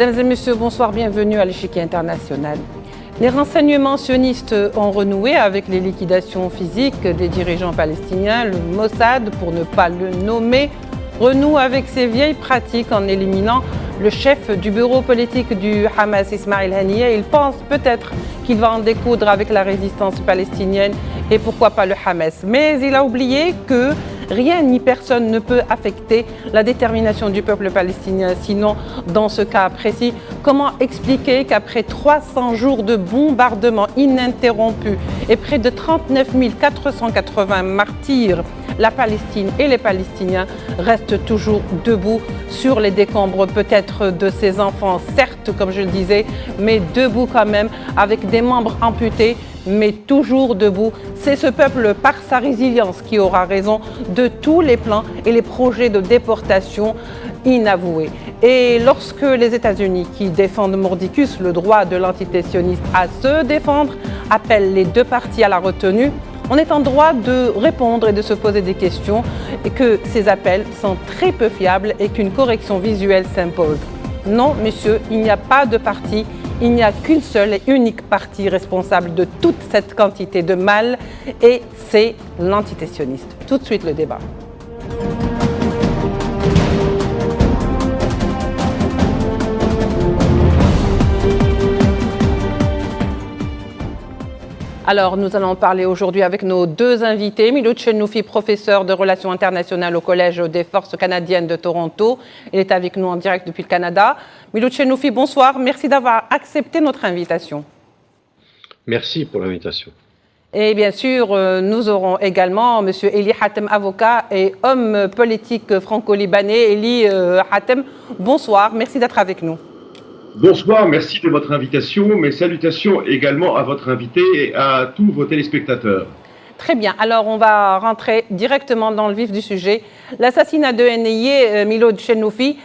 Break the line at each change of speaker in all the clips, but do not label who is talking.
Mesdames et messieurs, bonsoir, bienvenue à l'échiquier international. Les renseignements sionistes ont renoué avec les liquidations physiques des dirigeants palestiniens. Le Mossad, pour ne pas le nommer, renoue avec ses vieilles pratiques en éliminant le chef du bureau politique du Hamas, Ismail Haniyeh. Il pense peut-être qu'il va en découdre avec la résistance palestinienne et pourquoi pas le Hamas. Mais il a oublié que rien ni personne ne peut affecter la détermination du peuple palestinien. Sinon, dans ce cas précis, comment expliquer qu'après 300 jours de bombardements ininterrompus et près de 39 480 martyrs, la Palestine et les Palestiniens restent toujours debout sur les décombres peut-être de ses enfants, certes comme je le disais, mais debout quand même, avec des membres amputés, mais toujours debout. C'est ce peuple, par sa résilience, qui aura raison de tous les plans et les projets de déportation inavoués. Et lorsque les États-Unis, qui défendent mordicus le droit de l'entité sioniste à se défendre, appellent les deux parties à la retenue, on est en droit de répondre et de se poser des questions, et que ces appels sont très peu fiables et qu'une correction visuelle s'impose. Non, monsieur, il n'y a pas de parti, il n'y a qu'une seule et unique partie responsable de toute cette quantité de mal, et c'est l'entité sioniste. Tout de suite le débat. Alors, nous allons parler aujourd'hui avec nos deux invités. Miloud Chenoufi, professeur de relations internationales au Collège des Forces canadiennes de Toronto. Il est avec nous en direct depuis le Canada. Miloud Chenoufi, bonsoir. Merci d'avoir accepté notre invitation.
Merci pour l'invitation.
Et bien sûr, nous aurons également M. Eli Hatem, avocat et homme politique franco-libanais. Eli Hatem, bonsoir. Merci d'être avec nous.
Bonsoir, merci de votre invitation. Mes salutations également à votre invité et à tous vos téléspectateurs.
Très bien, alors on va rentrer directement dans le vif du sujet. L'assassinat de Haniyeh, Miloud Chenoufi,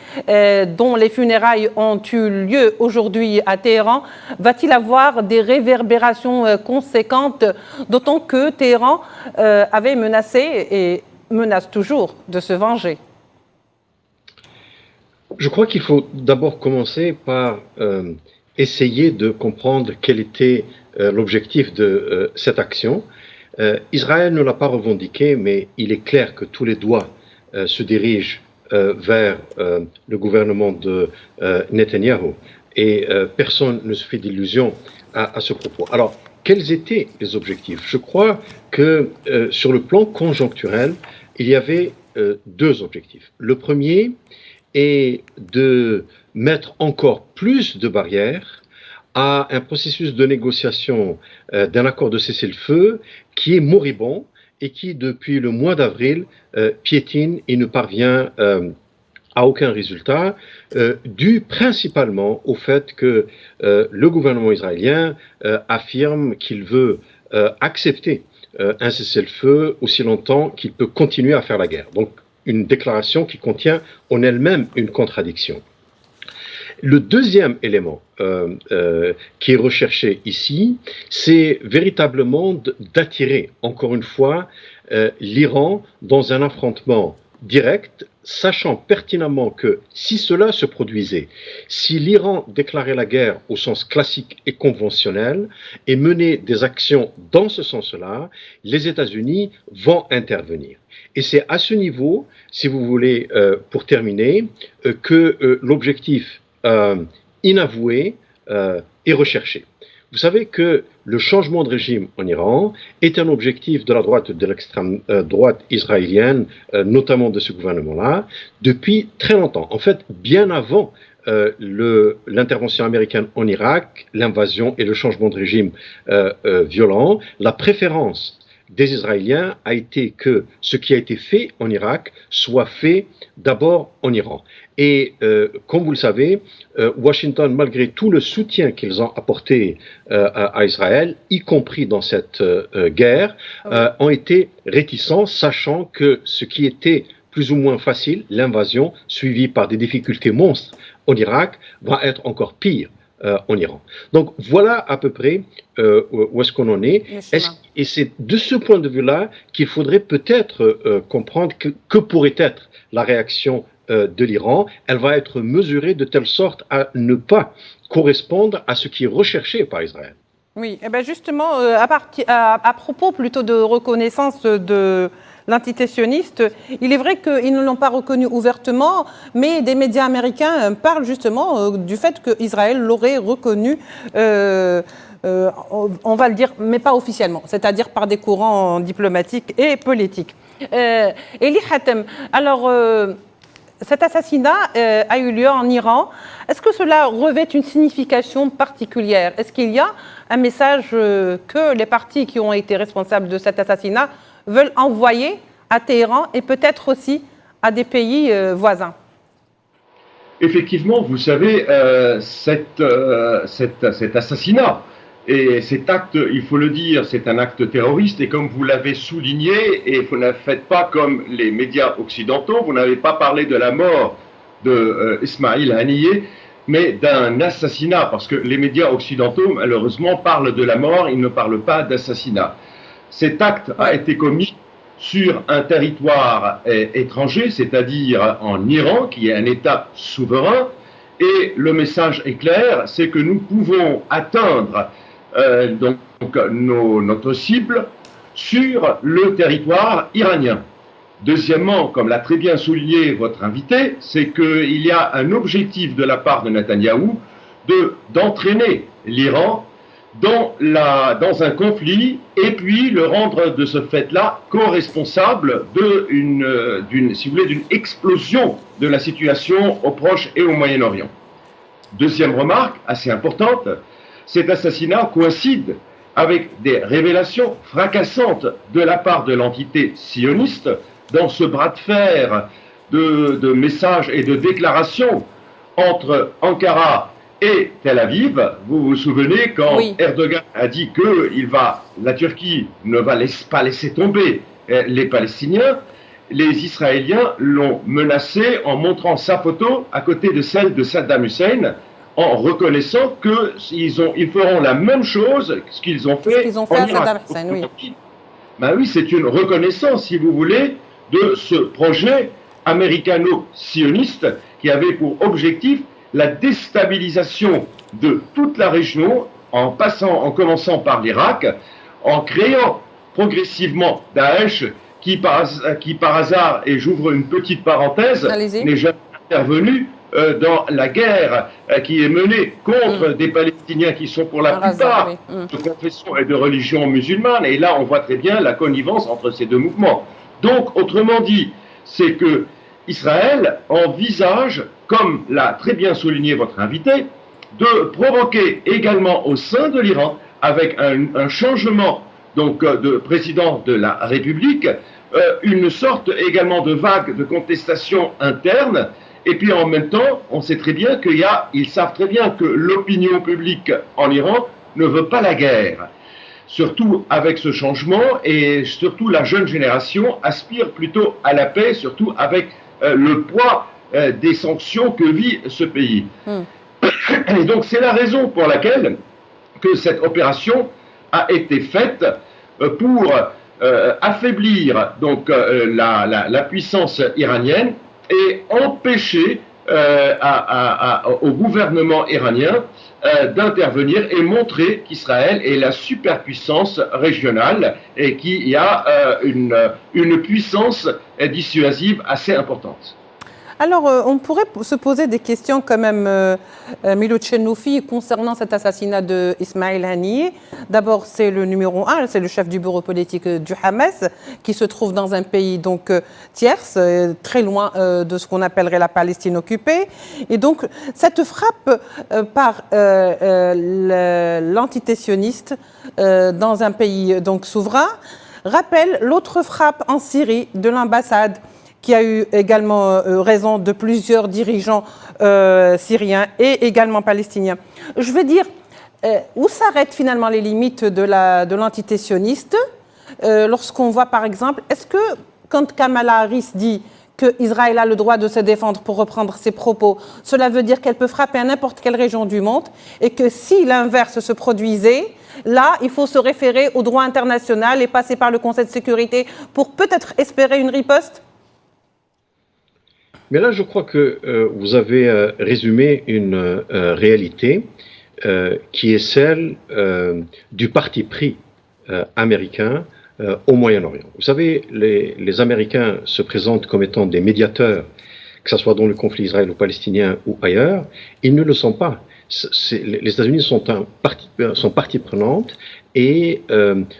dont les funérailles ont eu lieu aujourd'hui à Téhéran, va-t-il avoir des réverbérations conséquentes, d'autant que Téhéran avait menacé et menace toujours de se venger?
Je crois qu'il faut d'abord commencer par essayer de comprendre quel était l'objectif de cette action. Israël ne l'a pas revendiqué, mais il est clair que tous les doigts se dirigent vers le gouvernement de Netanyahou, et personne ne se fait d'illusions à ce propos. Alors, quels étaient les objectifs? Je crois que sur le plan conjoncturel, il y avait deux objectifs. Le premier est de mettre encore plus de barrières à un processus de négociation d'un accord de cessez-le-feu qui est moribond et qui, depuis le mois d'avril, piétine et ne parvient à aucun résultat, dû principalement au fait que le gouvernement israélien affirme qu'il veut accepter un cessez-le-feu aussi longtemps qu'il peut continuer à faire la guerre. Donc, une déclaration qui contient en elle-même une contradiction. Le deuxième élément qui est recherché ici, c'est véritablement d'attirer, encore une fois, l'Iran dans un affrontement direct, sachant pertinemment que si cela se produisait, si l'Iran déclarait la guerre au sens classique et conventionnel et menait des actions dans ce sens-là, les États-Unis vont intervenir. Et c'est à ce niveau, si vous voulez, pour terminer, que l'objectif inavoué est recherché. Vous savez que le changement de régime en Iran est un objectif de la droite, de l'extrême droite israélienne, notamment de ce gouvernement-là, depuis très longtemps. En fait, bien avant l'intervention américaine en Irak, l'invasion et le changement de régime violent, la préférence des Israéliens a été que ce qui a été fait en Irak soit fait d'abord en Iran. Et comme vous le savez, Washington, malgré tout le soutien qu'ils ont apporté à Israël, y compris dans cette guerre, ont été réticents, sachant que ce qui était plus ou moins facile, l'invasion, suivie par des difficultés monstres en Irak, va être encore pire en Iran. Donc voilà à peu près où est-ce qu'on en est. Et c'est de ce point de vue-là qu'il faudrait peut-être comprendre que pourrait être la réaction de l'Iran. Elle va être mesurée de telle sorte à ne pas correspondre à ce qui est recherché par Israël.
Oui, et bien justement, à propos plutôt de reconnaissance de l'entité sioniste, il est vrai qu'ils ne l'ont pas reconnu ouvertement, mais des médias américains parlent justement du fait qu'Israël l'aurait reconnu, on va le dire, mais pas officiellement, c'est-à-dire par des courants diplomatiques et politiques. Elie Hatem, alors cet assassinat a eu lieu en Iran. Est-ce que cela revêt une signification particulière? Est-ce qu'il y a un message que les partis qui ont été responsables de cet assassinat veulent envoyer à Téhéran et peut-être aussi à des pays voisins?
Effectivement, vous savez, cet assassinat et cet acte, il faut le dire, c'est un acte terroriste et comme vous l'avez souligné, et vous ne faites pas comme les médias occidentaux, vous n'avez pas parlé de la mort de Ismail Haniyeh, mais d'un assassinat, parce que les médias occidentaux, malheureusement, parlent de la mort, ils ne parlent pas d'assassinat. Cet acte a été commis sur un territoire étranger, c'est-à-dire en Iran, qui est un État souverain, et le message est clair, c'est que nous pouvons atteindre notre cible sur le territoire iranien. Deuxièmement, comme l'a très bien souligné votre invité, c'est qu'il y a un objectif de la part de Netanyahou d'entraîner l'Iran dans un conflit et puis le rendre de ce fait-là co-responsable d'une explosion de la situation au Proche et au Moyen-Orient. Deuxième remarque, assez importante, cet assassinat coïncide avec des révélations fracassantes de la part de l'entité sioniste dans ce bras de fer de messages et de déclarations entre Ankara et Tel Aviv. Vous vous souvenez quand Erdogan a dit que la Turquie ne va pas laisser tomber les Palestiniens, les Israéliens l'ont menacé en montrant sa photo à côté de celle de Saddam Hussein, en reconnaissant qu'ils feront la même chose que ce qu'ils ont fait en Irak. Ben oui, c'est une reconnaissance, si vous voulez, de ce projet américano-sioniste qui avait pour objectif la déstabilisation de toute la région en commençant par l'Irak, en créant progressivement Daesh qui par hasard, et j'ouvre une petite parenthèse, n'est jamais intervenu dans la guerre qui est menée contre des Palestiniens qui sont pour la plupart de confession et de religion musulmane. Et là, on voit très bien la connivence entre ces deux mouvements. Donc, autrement dit, c'est que Israël envisage, comme l'a très bien souligné votre invité, de provoquer également au sein de l'Iran, avec un changement de président de la République, une sorte également de vague de contestation interne. Et puis en même temps, on sait très bien ils savent très bien que l'opinion publique en Iran ne veut pas la guerre. Surtout avec ce changement, et surtout la jeune génération aspire plutôt à la paix, surtout avec le poids des sanctions que vit ce pays. Et donc c'est la raison pour laquelle que cette opération a été faite pour affaiblir la puissance iranienne et empêcher au gouvernement iranien d'intervenir et montrer qu'Israël est la superpuissance régionale et qu'il y a une puissance dissuasive assez importante.
Alors, on pourrait se poser des questions quand même, Milou Tchenoufi, concernant cet assassinat de Ismail Haniyeh. D'abord, c'est le numéro 1, c'est le chef du bureau politique du Hamas, qui se trouve dans un pays donc tierce, très loin de ce qu'on appellerait la Palestine occupée. Et donc, cette frappe par l'entité sioniste dans un pays donc souverain rappelle l'autre frappe en Syrie de l'ambassade, qui a eu également raison de plusieurs dirigeants syriens et également palestiniens. Je veux dire, où s'arrêtent finalement les limites de l'entité sioniste lorsqu'on voit par exemple, est-ce que quand Kamala Harris dit qu'Israël a le droit de se défendre, pour reprendre ses propos. Cela veut dire qu'elle peut frapper à n'importe quelle région du monde et que si l'inverse se produisait, là, il faut se référer au droit international et passer par le Conseil de sécurité pour peut-être espérer une riposte.
Mais là, je crois que vous avez résumé une réalité qui est celle du parti pris américain au Moyen-Orient. Vous savez, les Américains se présentent comme étant des médiateurs, que ce soit dans le conflit israélo-palestinien ou ailleurs. Ils ne le sont pas. Les États-Unis sont partie prenante et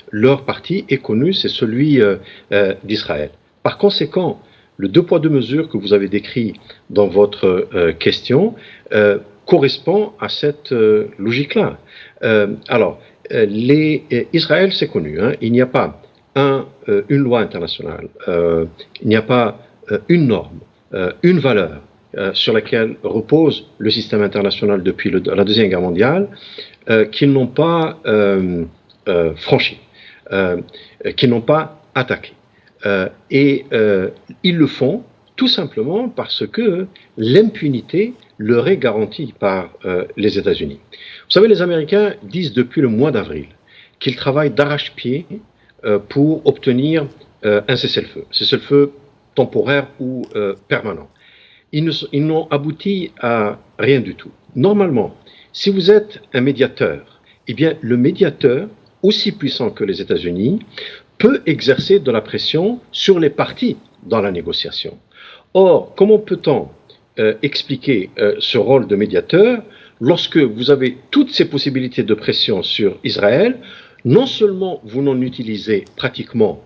leur parti est connu, c'est celui d'Israël. Par conséquent, le deux poids deux mesures que vous avez décrit dans votre question correspond à cette logique-là. Israël, c'est connu, hein, il n'y a pas une loi internationale, il n'y a pas une norme, une valeur sur laquelle repose le système international depuis la Deuxième Guerre mondiale, qu'ils n'ont pas franchi, qu'ils n'ont pas attaqué. Ils le font tout simplement parce que l'impunité leur est garantie par les États-Unis. Vous savez, les Américains disent depuis le mois d'avril qu'ils travaillent d'arrache-pied pour obtenir un cessez-le-feu temporaire ou permanent. Ils n'ont abouti à rien du tout. Normalement, si vous êtes un médiateur, eh bien, le médiateur, aussi puissant que les États-Unis, peut exercer de la pression sur les parties dans la négociation. Or, comment peut-on expliquer ce rôle de médiateur lorsque vous avez toutes ces possibilités de pression sur Israël? Non seulement vous n'en utilisez pratiquement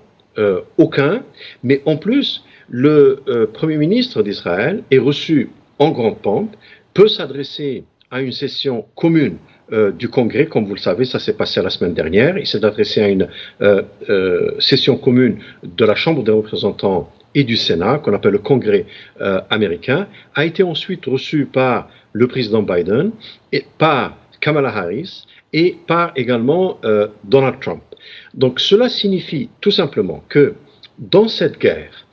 aucun, mais en plus, le Premier ministre d'Israël est reçu en grande pompe, peut s'adresser à une session commune du Congrès, comme vous le savez, ça s'est passé la semaine dernière. Il s'est adressé à une session commune de la Chambre des représentants et du Sénat, qu'on appelle le Congrès américain, a été ensuite reçu par le président Biden, et par Kamala Harris et par également Donald Trump. Donc cela signifie tout simplement que dans cette guerre,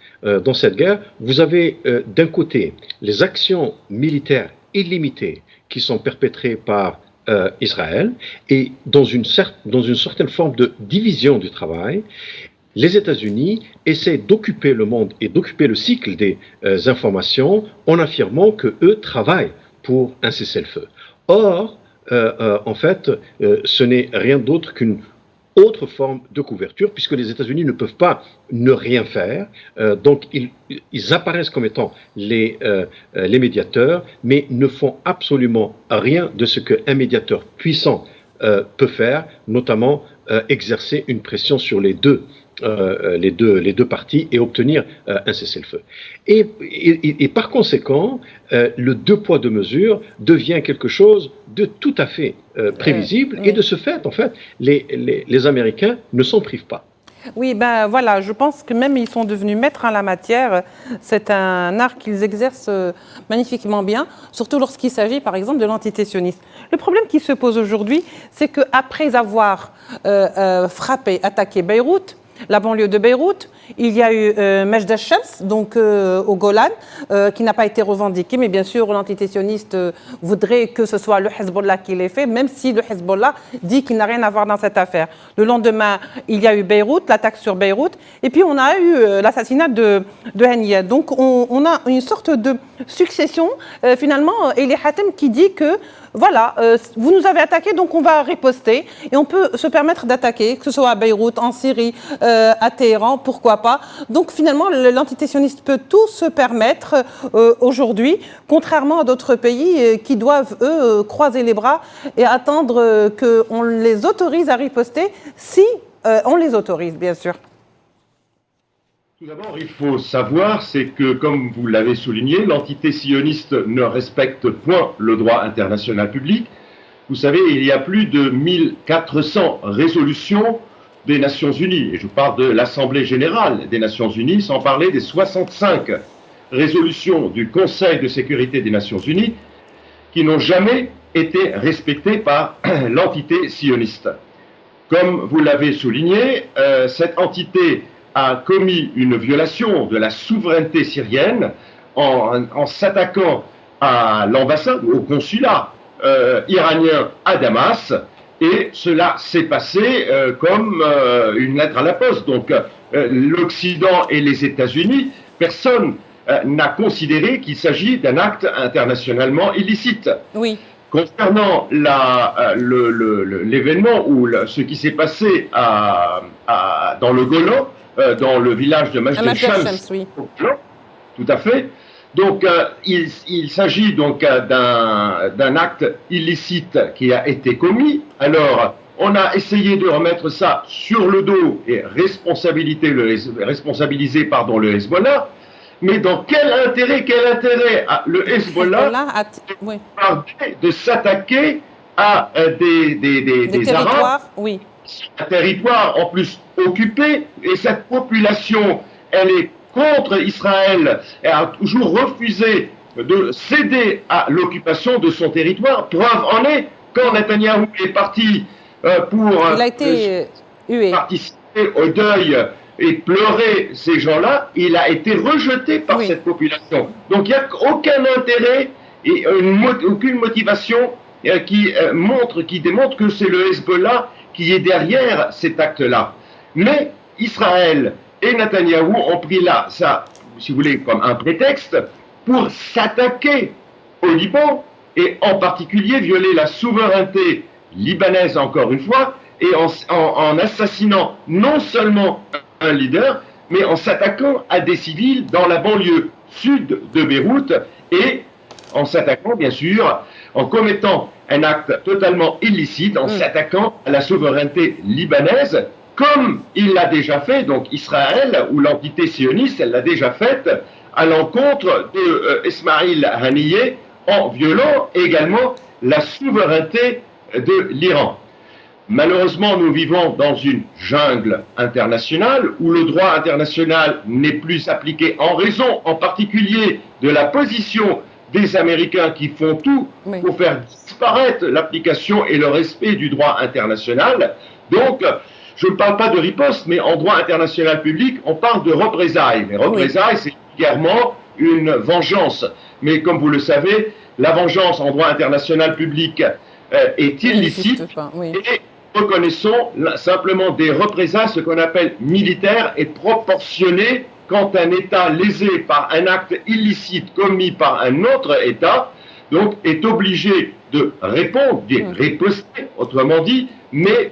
vous avez d'un côté les actions militaires illimitées qui sont perpétrées par Israël, et dans une certaine forme de division du travail, les États-Unis essaient d'occuper le monde et d'occuper le cycle des informations en affirmant qu'eux travaillent pour un cessez-le-feu. Or, en fait, ce n'est rien d'autre qu'une autre forme de couverture, puisque les États-Unis ne peuvent pas ne rien faire. Donc, ils apparaissent comme étant les médiateurs, mais ne font absolument rien de ce qu'un médiateur puissant peut faire, notamment exercer une pression sur les deux parties et obtenir un cessez-le-feu. Et par conséquent, le deux poids deux mesures devient quelque chose de tout à fait prévisible, et de ce fait, en fait, les Américains ne s'en privent pas.
Oui, ben voilà, je pense que même ils sont devenus maîtres en la matière. C'est un art qu'ils exercent magnifiquement bien, surtout lorsqu'il s'agit, par exemple, de l'entité sioniste. Le problème qui se pose aujourd'hui, c'est qu'après avoir attaqué Beyrouth, la banlieue de Beyrouth, il y a eu Majd al-Shams, donc au Golan, qui n'a pas été revendiqué, mais bien sûr l'entité sioniste voudrait que ce soit le Hezbollah qui l'ait fait, même si le Hezbollah dit qu'il n'a rien à voir dans cette affaire. Le lendemain, il y a eu Beyrouth, l'attaque sur Beyrouth, et puis on a eu l'assassinat de Haniyeh. Donc on a une sorte de succession, finalement, Eli Hatem qui dit que voilà, vous nous avez attaqué, donc on va riposter, et on peut se permettre d'attaquer, que ce soit à Beyrouth, en Syrie, à Téhéran, pourquoi pas. Donc finalement, l'entité sioniste peut tout se permettre aujourd'hui, contrairement à d'autres pays qui doivent, eux, croiser les bras et attendre qu'on les autorise à riposter, si on les autorise, bien sûr.
Tout d'abord, il faut savoir, c'est que, comme vous l'avez souligné, l'entité sioniste ne respecte point le droit international public. Vous savez, il y a plus de 1400 résolutions des Nations Unies, et je parle de l'Assemblée Générale des Nations Unies, sans parler des 65 résolutions du Conseil de sécurité des Nations Unies, qui n'ont jamais été respectées par l'entité sioniste. Comme vous l'avez souligné, cette entité a commis une violation de la souveraineté syrienne en s'attaquant à l'ambassade, au consulat iranien à Damas, et cela s'est passé comme une lettre à la poste. Donc l'Occident et les États-Unis, personne n'a considéré qu'il s'agit d'un acte internationalement illicite.
Oui.
Concernant l'événement ou ce qui s'est passé dans le Golan, dans le village de Majd el-Shams,
oui.
Tout à fait. Donc, il s'agit donc d'un acte illicite qui a été commis. Alors, on a essayé de remettre ça sur le dos et responsabiliser le Hezbollah. Mais dans quel intérêt a le Hezbollah de s'attaquer à des Arabes,
oui.
Un territoire en plus occupé, et cette population, elle est contre Israël et a toujours refusé de céder à l'occupation de son territoire. Preuve en est, quand Netanyahou est parti pour participer au deuil et pleurer ces gens-là, il a été rejeté par cette population. Donc il n'y a aucun intérêt et aucune motivation qui démontre que c'est le Hezbollah qui est derrière cet acte-là. Mais Israël et Netanyahou ont pris là, ça, si vous voulez, comme un prétexte pour s'attaquer au Liban et en particulier violer la souveraineté libanaise encore une fois, et en assassinant non seulement un leader, mais en s'attaquant à des civils dans la banlieue sud de Beyrouth et en s'attaquant, bien sûr, en commettant un acte totalement illicite, en s'attaquant à la souveraineté libanaise, comme il l'a déjà fait, donc Israël, ou l'entité sioniste, elle l'a déjà faite à l'encontre de Ismail Haniyeh, en violant également la souveraineté de l'Iran. Malheureusement, nous vivons dans une jungle internationale où le droit international n'est plus appliqué en raison, en particulier, de la position des Américains qui font tout pour faire disparaître l'application et le respect du droit international. Donc, je ne parle pas de riposte, mais en droit international public, on parle de représailles. Les représailles, c'est clairement une vengeance. Mais comme vous le savez, la vengeance en droit international public est illicite. Et reconnaissons simplement des représailles, ce qu'on appelle militaires, et proportionnées quand un État lésé par un acte illicite commis par un autre État, donc est obligé de répondre, de riposter, autrement dit, mais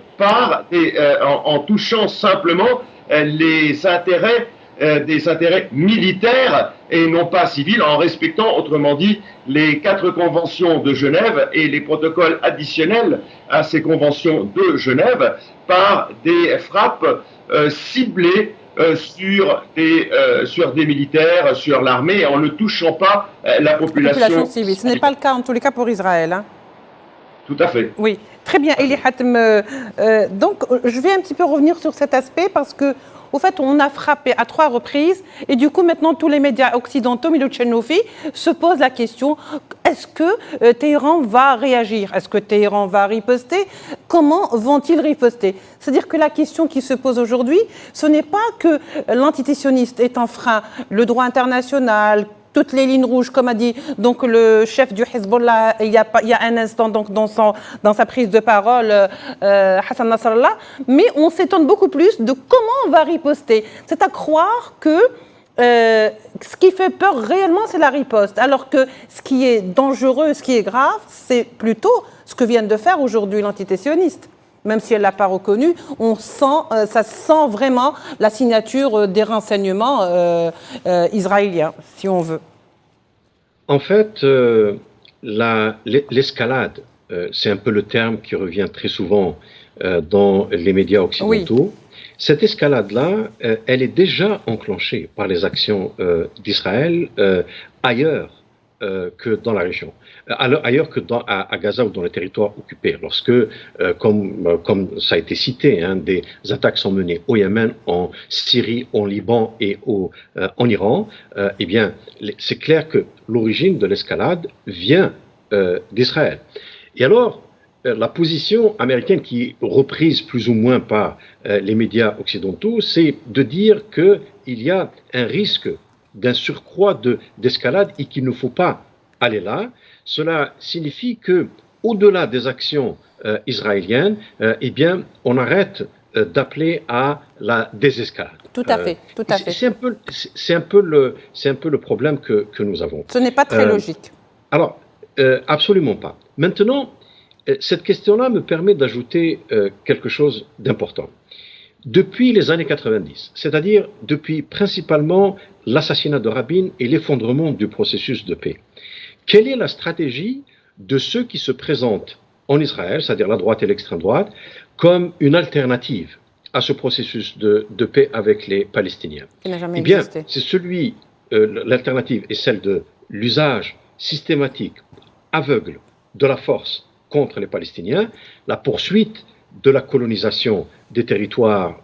en touchant simplement les intérêts des intérêts militaires et non pas civils, en respectant, autrement dit, les 4 conventions de Genève et les protocoles additionnels à ces conventions de Genève par des frappes ciblées sur des militaires, sur l'armée, en ne touchant pas la population
civile. Ce n'est pas le cas, en tous les cas, pour Israël. Hein.
Tout à fait.
Oui, très bien. Eli Hatem, donc, je vais un petit peu revenir sur cet aspect parce que, au fait, on a frappé à 3 reprises et du coup, maintenant, tous les médias occidentaux, Milou Tchernoufi, se posent la question, est-ce que Téhéran va réagir? Est-ce que Téhéran va riposter? Comment vont-ils riposter? C'est-à-dire que la question qui se pose aujourd'hui, ce n'est pas que l'entité sioniste est un frein, le droit international, toutes les lignes rouges, comme a dit donc le chef du Hezbollah il y a un instant donc dans sa prise de parole, Hassan Nasrallah, mais on s'étonne beaucoup plus de comment on va riposter. C'est à croire que ce qui fait peur réellement, c'est la riposte, alors que ce qui est dangereux, ce qui est grave, c'est plutôt ce que vient de faire aujourd'hui l'entité sioniste. Même si elle ne l'a pas reconnu, ça sent vraiment la signature des renseignements israéliens, si on veut.
En fait, l'escalade, c'est un peu le terme qui revient très souvent dans les médias occidentaux. Oui. Cette escalade-là, elle est déjà enclenchée par les actions d'Israël ailleurs que dans la région. Ailleurs que à Gaza ou dans les territoires occupés, lorsque, comme ça a été cité, des attaques sont menées au Yémen, en Syrie, en Liban et en Iran, eh bien, c'est clair que l'origine de l'escalade vient d'Israël. Et alors, la position américaine qui est reprise plus ou moins par les médias occidentaux, c'est de dire qu'il y a un risque d'un surcroît d'escalade et qu'il ne faut pas aller là. Cela signifie que, au-delà des actions israéliennes, eh bien, on arrête d'appeler à la désescalade.
Tout à fait, tout à fait.
C'est un peu le problème que nous avons.
Ce n'est pas très logique.
Alors, absolument pas. Maintenant, cette question-là me permet d'ajouter quelque chose d'important. Depuis les années 90, c'est-à-dire depuis principalement l'assassinat de Rabin et l'effondrement du processus de paix, quelle est la stratégie de ceux qui se présentent en Israël, c'est-à-dire la droite et l'extrême droite, comme une alternative à ce processus de paix avec les Palestiniens?
Il n'a jamais
existé.
existé.
L'alternative est celle de l'usage systématique, aveugle, de la force contre les Palestiniens, la poursuite de la colonisation des territoires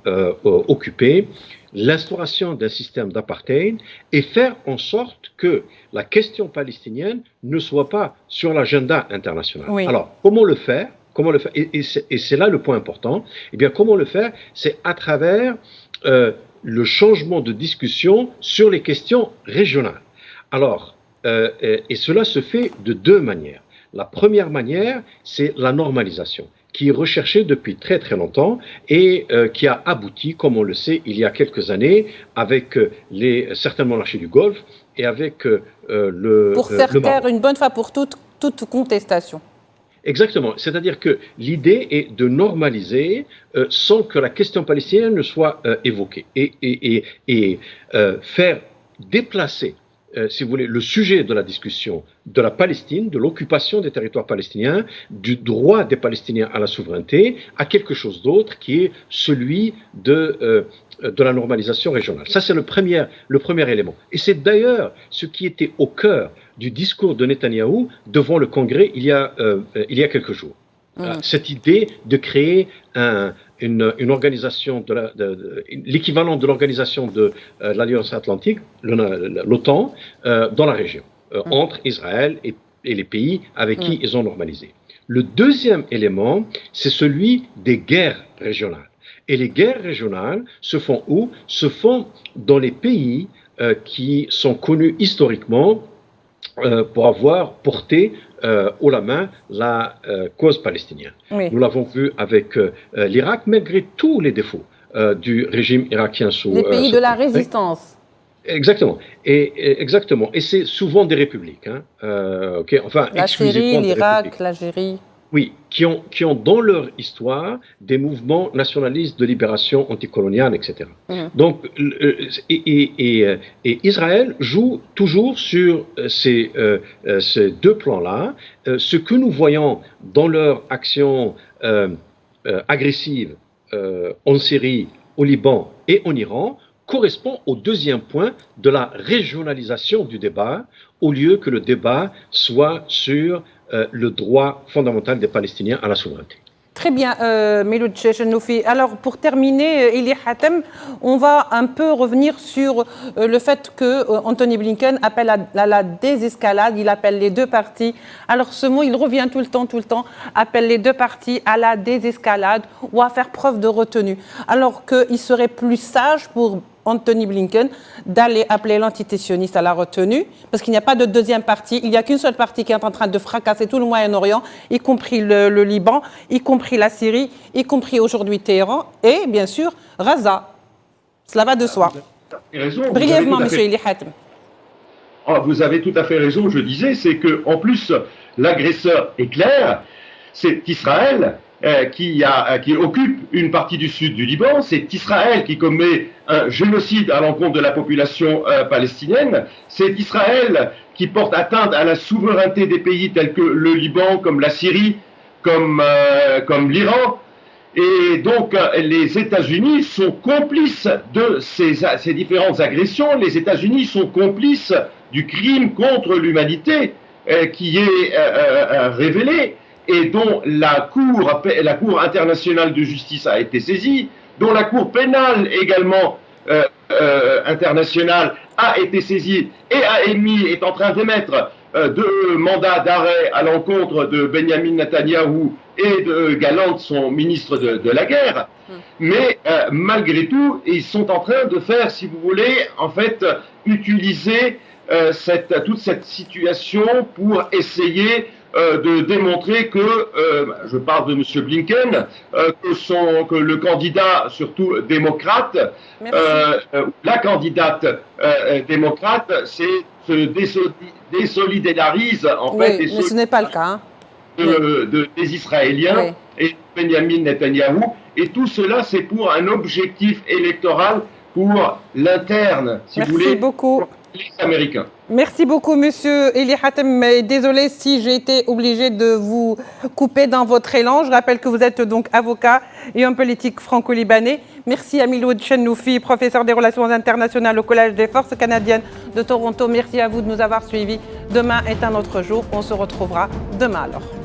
occupés, l'instauration d'un système d'apartheid et faire en sorte que la question palestinienne ne soit pas sur l'agenda international.
Oui.
Alors, comment le faire? Et c'est là le point important. Eh bien, comment le faire? C'est à travers le changement de discussion sur les questions régionales. Alors, et cela se fait de deux manières. La première manière, c'est la normalisation, qui est recherchée depuis très très longtemps et qui a abouti, comme on le sait, il y a quelques années, avec certaines monarchies du Golfe et avec le
Pour faire
le Maroc.
taire une bonne fois pour toute contestation.
Exactement. C'est-à-dire que l'idée est de normaliser sans que la question palestinienne ne soit évoquée et faire déplacer, si vous voulez, le sujet de la discussion de la Palestine, de l'occupation des territoires palestiniens, du droit des Palestiniens à la souveraineté, à quelque chose d'autre qui est celui de la normalisation régionale. Ça, c'est le premier élément. Et c'est d'ailleurs ce qui était au cœur du discours de Netanyahou devant le Congrès il y a quelques jours. Cette idée de créer une organisation, l'équivalent de l'organisation de l'Alliance Atlantique, l'OTAN, dans la région, entre Israël et les pays avec qui ils ont normalisé. Le deuxième élément, c'est celui des guerres régionales. Et les guerres régionales se font où? Se font dans les pays qui sont connus historiquement pour avoir porté haut la main la cause palestinienne.
Oui.
Nous l'avons vu avec l'Irak, malgré tous les défauts du régime irakien sous...
Les pays de la résistance.
Exactement. Exactement. Et c'est souvent des républiques. Enfin,
la Syrie, l'Irak, l'Algérie.
Oui, qui ont dans leur histoire des mouvements nationalistes de libération anticoloniale, etc. Donc, Israël joue toujours sur ces deux plans-là. Ce que nous voyons dans leur action agressive en Syrie, au Liban et en Iran correspond au deuxième point de la régionalisation du débat, au lieu que le débat soit sur le droit fondamental des Palestiniens à la souveraineté.
Très bien, Miloud Chechenoufi. Alors, pour terminer, Eli Hatem, on va un peu revenir sur le fait que Anthony Blinken appelle à la désescalade, il appelle les deux parties. Alors, ce mot, il revient tout le temps, appelle les deux parties à la désescalade ou à faire preuve de retenue. Alors qu'il serait plus sage pour Anthony Blinken d'aller appeler l'antité-sioniste à la retenue, parce qu'il n'y a pas de deuxième partie, il n'y a qu'une seule partie qui est en train de fracasser tout le Moyen-Orient, y compris le Liban, y compris la Syrie, y compris aujourd'hui Téhéran, et bien sûr Gaza. Cela va de soi. Brièvement, M. Eli Hatem.
Vous avez tout à fait raison, je disais, c'est qu'en plus, l'agresseur est clair, c'est Israël qui occupe une partie du sud du Liban, c'est Israël qui commet un génocide à l'encontre de la population palestinienne, c'est Israël qui porte atteinte à la souveraineté des pays tels que le Liban, comme la Syrie, comme l'Iran. Et donc, les États-Unis sont complices de ces différentes agressions. Les États-Unis sont complices du crime contre l'humanité qui est révélé et dont la Cour internationale de justice a été saisie, dont la Cour pénale également internationale a été saisie et est en train d'émettre de mandats d'arrêt à l'encontre de Benjamin Netanyahou et de Galland, son ministre de la guerre. Mais malgré tout, ils sont en train de faire, si vous voulez, en fait, utiliser toute cette situation pour essayer de démontrer que, je parle de M. Blinken, que le candidat, surtout démocrate, la candidate démocrate, se désolidarise en fait.
Oui, mais ce n'est pas le cas.
Des Israéliens et Benjamin Netanyahou. Et tout cela, c'est pour un objectif électoral pour l'interne, si vous voulez.
Merci beaucoup.
Les Américains.
Merci beaucoup, monsieur Eli Hatem. Désolé si j'ai été obligée de vous couper dans votre élan. Je rappelle que vous êtes donc avocat et homme politique franco-libanais. Merci à Miloud Chennoufi, professeur des relations internationales au Collège des Forces canadiennes de Toronto. Merci à vous de nous avoir suivis. Demain est un autre jour. On se retrouvera demain alors.